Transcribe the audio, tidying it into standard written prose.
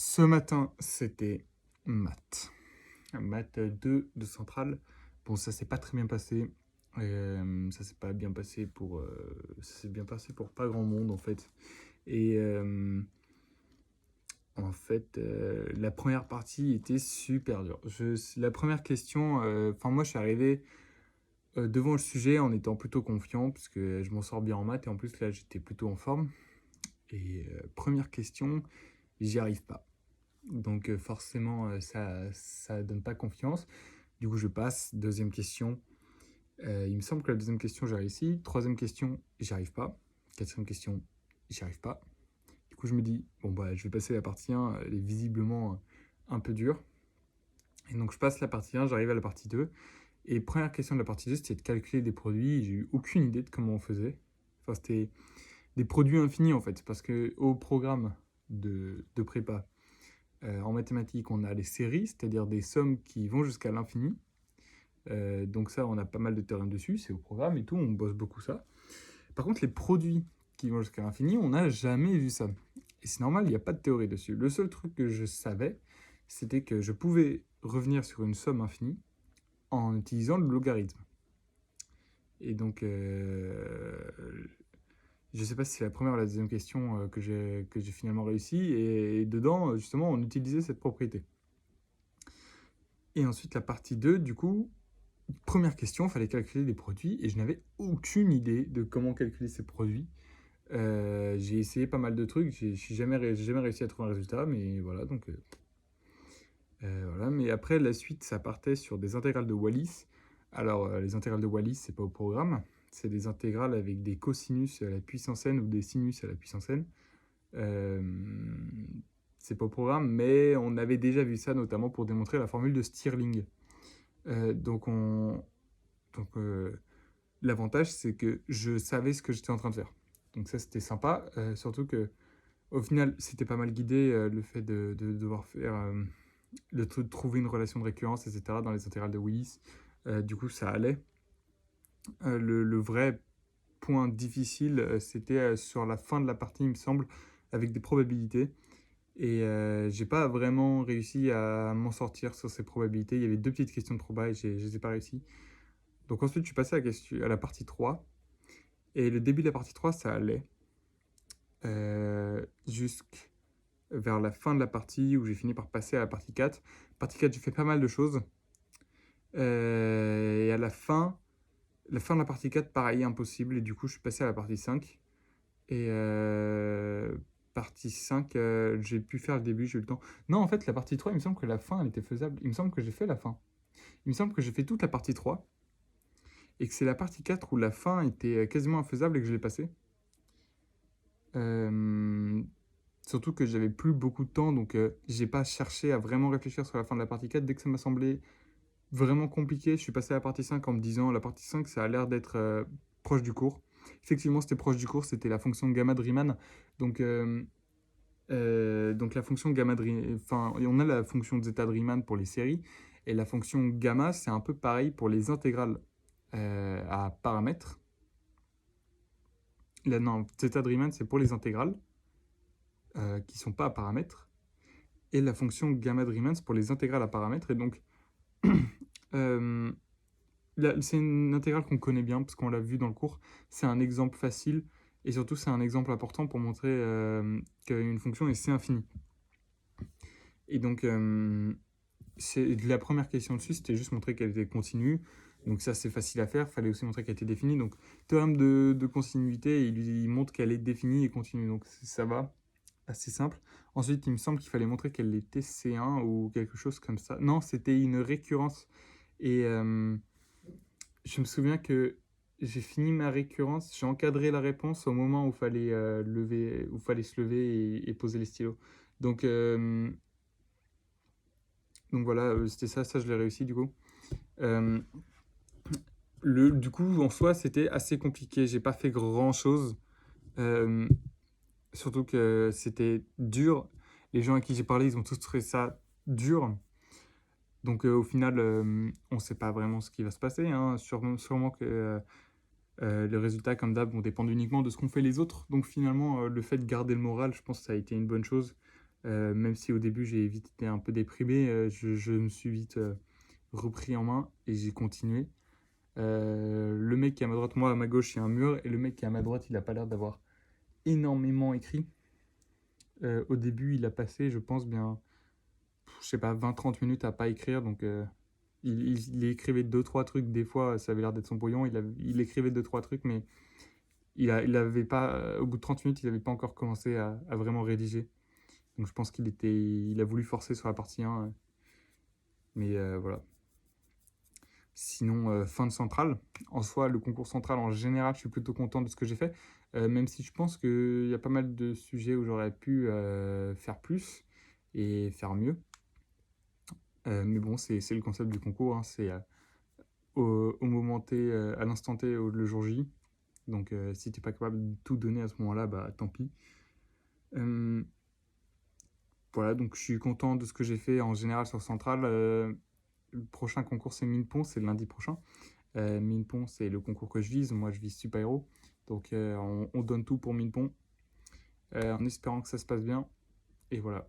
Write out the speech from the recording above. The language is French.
Ce matin, c'était maths. Maths 2 de centrale. Bon, ça s'est pas très bien passé. Ça s'est pas bien passé pour, ça s'est bien passé pour pas grand monde en fait. Et en fait, la première partie était super dure. La première question, enfin moi je suis arrivé devant le sujet en étant plutôt confiant parce que je m'en sors bien en maths et en plus là j'étais plutôt en forme. Et première question, j'y arrive pas. Donc forcément, ça donne pas confiance. Du coup, je passe. Deuxième question. Il me semble que la deuxième question, j'ai réussi. Troisième question, j'y arrive pas. Quatrième question, j'y arrive pas. Du coup, je me dis, bon, bah, je vais passer la partie 1. Elle est visiblement un peu dure. Et donc, je passe la partie 1, j'arrive à la partie 2. Et première question de la partie 2, c'était de calculer des produits. J'ai eu aucune idée de comment on faisait. Enfin, c'était des produits infinis, en fait. Parce que au programme de prépa, en mathématiques, on a les séries, c'est-à-dire des sommes qui vont jusqu'à l'infini. Donc ça, on a pas mal de théorèmes dessus, c'est au programme et tout, on bosse beaucoup ça. Par contre, les produits qui vont jusqu'à l'infini, on n'a jamais vu ça. Et c'est normal, il n'y a pas de théorie dessus. Le seul truc que je savais, c'était que je pouvais revenir sur une somme infinie en utilisant le logarithme. Et donc, je ne sais pas si c'est la première ou la deuxième question que j'ai finalement réussi. Et dedans, justement, on utilisait cette propriété. Et ensuite, la partie 2, du coup, première question, il fallait calculer des produits et je n'avais aucune idée de comment calculer ces produits. J'ai essayé pas mal de trucs, j'ai jamais réussi à trouver un résultat, mais voilà, donc voilà. Mais après, la suite, ça partait sur des intégrales de Wallis. Alors, les intégrales de Wallis, c'est pas au programme, c'est des intégrales avec des cosinus à la puissance n ou des sinus à la puissance n. Euh, c'est pas au programme, mais on avait déjà vu ça notamment pour démontrer la formule de Stirling. Euh, donc, on, donc l'avantage, c'est que je savais ce que j'étais en train de faire. Donc ça, c'était sympa. Surtout que au final, c'était pas mal guidé le fait de devoir faire de trouver une relation de récurrence, etc. dans les intégrales de Willis. Du coup, ça allait. Le vrai point difficile, c'était sur la fin de la partie, il me semble, avec des probabilités. Et j'ai pas vraiment réussi à m'en sortir sur ces probabilités. Il y avait deux petites questions de proba et je les ai pas réussi. Donc ensuite, je suis passé à la partie 3. Et le début de la partie 3, ça allait. Jusqu'à vers la fin de la partie où j'ai fini par passer à la partie 4. Partie 4, j'ai fait pas mal de choses. Et à la fin de la partie 4, pareil, impossible. Et du coup, je suis passé à la partie 5. Et partie 5, j'ai pu faire le début, j'ai eu le temps. Non, en fait, la partie 3, il me semble que la fin, elle était faisable. Il me semble que j'ai fait la fin. Il me semble que j'ai fait toute la partie 3. Et que c'est la partie 4 où la fin était quasiment infaisable et que je l'ai passée. Euh, Surtout que j'avais plus beaucoup de temps, donc j'ai pas cherché à vraiment réfléchir sur la fin de la partie 4. Dès que ça m'a semblé vraiment compliqué, je suis passé à la partie 5 en me disant la partie 5, ça a l'air d'être proche du cours. Effectivement, c'était proche du cours, c'était la fonction gamma de Riemann. Donc, donc la fonction gamma de Riemann, enfin, on a la fonction zeta de Riemann pour les séries, et la fonction gamma, c'est un peu pareil pour les intégrales à paramètres. Là, non, zeta de Riemann, c'est pour les intégrales qui ne sont pas à paramètres. Et la fonction gamma de Riemann, c'est pour les intégrales à paramètres. Et donc, euh, c'est une intégrale qu'on connaît bien parce qu'on l'a vu dans le cours. C'est un exemple facile et surtout, c'est un exemple important pour montrer qu'une fonction est C infinie. Et donc, la première question dessus, c'était juste montrer qu'elle était continue. Donc ça, c'est facile à faire. Il fallait aussi montrer qu'elle était définie. Donc, théorème de continuité, il montre qu'elle est définie et continue. Donc ça va, assez simple. Ensuite, il me semble qu'il fallait montrer qu'elle était C1 ou quelque chose comme ça. Non, c'était une récurrence. Et je me souviens que j'ai fini ma récurrence, j'ai encadré la réponse au moment où il fallait, où fallait se lever et poser les stylos. Donc, euh, donc voilà, c'était ça je l'ai réussi du coup. Euh, du coup, en soi, c'était assez compliqué. J'ai pas fait grand chose. Euh, Surtout que c'était dur. Les gens à qui j'ai parlé, ils ont tous trouvé ça dur. Donc au final, on ne sait pas vraiment ce qui va se passer, hein. Sûrement que les résultats, comme d'hab, vont dépendre uniquement de ce qu'ont fait les autres. Donc finalement, le fait de garder le moral, je pense que ça a été une bonne chose. Même si au début j'ai vite été un peu déprimé, je me suis vite repris en main et j'ai continué. Le mec qui est à ma droite, moi à ma gauche, il y a un mur, et le mec qui est à ma droite, il a pas l'air d'avoir énormément écrit. Au début, il a passé, je pense, bien, je sais pas, 20-30 minutes à pas écrire, donc il écrivait deux, trois trucs, des fois, ça avait l'air d'être son brouillon, il écrivait deux, trois trucs, mais il avait pas, au bout de 30 minutes, il n'avait pas encore commencé à vraiment rédiger. Donc je pense il a voulu forcer sur la partie 1, mais voilà. Sinon, fin de centrale. En soi, le concours central, en général, je suis plutôt content de ce que j'ai fait, même si je pense qu'il y a pas mal de sujets où j'aurais pu faire plus et faire mieux. Mais bon, c'est le concept du concours, hein, c'est au moment T, à l'instant T, le jour J. Donc si tu n'es pas capable de tout donner à ce moment-là, bah tant pis. Euh, voilà, donc je suis content de ce que j'ai fait en général sur Central. Le prochain concours, c'est Minpon, c'est le lundi prochain. Minpon, c'est le concours que je vise. Moi, je vise Super Hero. Donc, on donne tout pour Minpon, en espérant que ça se passe bien. Et voilà.